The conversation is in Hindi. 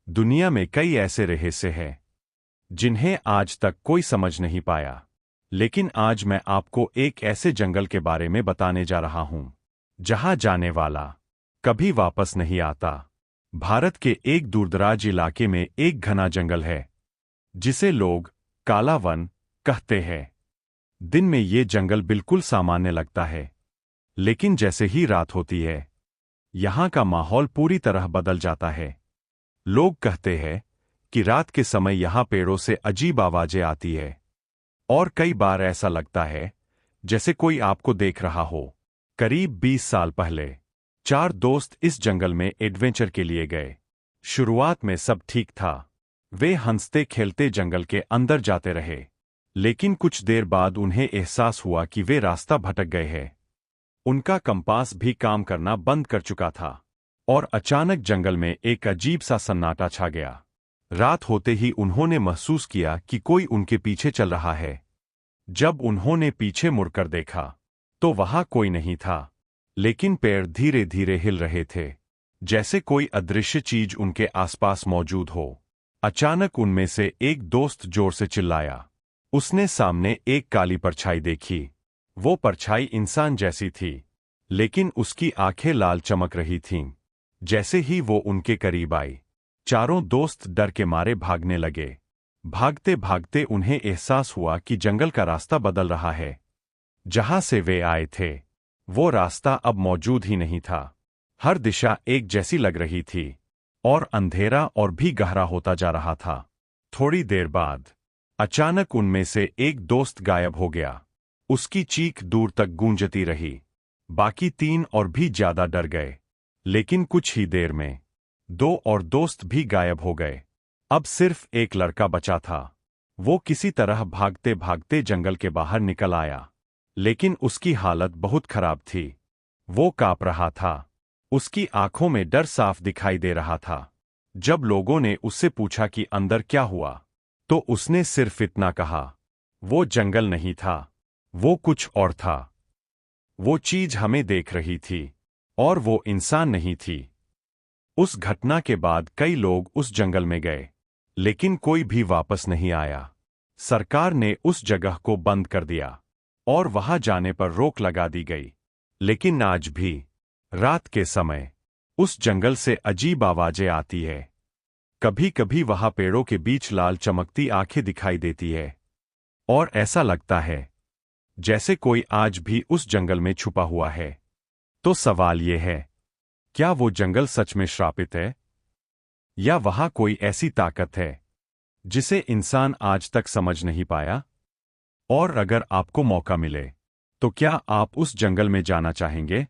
दुनिया में कई ऐसे रहस्य हैं जिन्हें आज तक कोई समझ नहीं पाया। लेकिन आज मैं आपको एक ऐसे जंगल के बारे में बताने जा रहा हूं जहां जाने वाला कभी वापस नहीं आता। भारत के एक दूरदराज इलाके में एक घना जंगल है जिसे लोग काला वन कहते हैं। दिन में ये जंगल बिल्कुल सामान्य लगता है, लेकिन जैसे ही रात होती है यहां का माहौल पूरी तरह बदल जाता है। लोग कहते हैं कि रात के समय यहां पेड़ों से अजीब आवाजें आती है और कई बार ऐसा लगता है जैसे कोई आपको देख रहा हो। करीब 20 साल पहले 4 दोस्त इस जंगल में एडवेंचर के लिए गए। शुरुआत में सब ठीक था, वे हंसते खेलते जंगल के अंदर जाते रहे। लेकिन कुछ देर बाद उन्हें एहसास हुआ कि वे रास्ता भटक गए हैं। उनका कंपास भी काम करना बंद कर चुका था और अचानक जंगल में एक अजीब सा सन्नाटा छा गया। रात होते ही उन्होंने महसूस किया कि कोई उनके पीछे चल रहा है। जब उन्होंने पीछे मुड़कर देखा तो वहां कोई नहीं था, लेकिन पेड़ धीरे धीरे हिल रहे थे, जैसे कोई अदृश्य चीज उनके आसपास मौजूद हो। अचानक उनमें से एक दोस्त जोर से चिल्लाया। उसने सामने एक काली परछाई देखी। वो परछाई इंसान जैसी थी, लेकिन उसकी आंखें लाल चमक रही थीं। जैसे ही वो उनके करीब आई, चारों दोस्त डर के मारे भागने लगे। भागते भागते उन्हें एहसास हुआ कि जंगल का रास्ता बदल रहा है। जहां से वे आए थे वो रास्ता अब मौजूद ही नहीं था। हर दिशा एक जैसी लग रही थी और अंधेरा और भी गहरा होता जा रहा था। थोड़ी देर बाद अचानक उनमें से एक दोस्त गायब हो गया। उसकी चीख दूर तक गूंजती रही। बाकी 3 और भी ज्यादा डर गए। लेकिन कुछ ही देर में 2 और दोस्त भी गायब हो गए। अब सिर्फ एक लड़का बचा था। वो किसी तरह भागते भागते जंगल के बाहर निकल आया, लेकिन उसकी हालत बहुत खराब थी। वो कांप रहा था, उसकी आंखों में डर साफ दिखाई दे रहा था। जब लोगों ने उससे पूछा कि अंदर क्या हुआ, तो उसने सिर्फ इतना कहा, वो जंगल नहीं था, वो कुछ और था। वो चीज हमें देख रही थी और वो इंसान नहीं थी। उस घटना के बाद कई लोग उस जंगल में गए, लेकिन कोई भी वापस नहीं आया। सरकार ने उस जगह को बंद कर दिया और वहां जाने पर रोक लगा दी गई। लेकिन आज भी रात के समय उस जंगल से अजीब आवाजें आती है। कभी कभी वहां पेड़ों के बीच लाल चमकती आंखें दिखाई देती है और ऐसा लगता है जैसे कोई आज भी उस जंगल में छुपा हुआ है। तो सवाल ये है, क्या वो जंगल सच में श्रापित है या वहां कोई ऐसी ताकत है जिसे इंसान आज तक समझ नहीं पाया? और अगर आपको मौका मिले तो क्या आप उस जंगल में जाना चाहेंगे?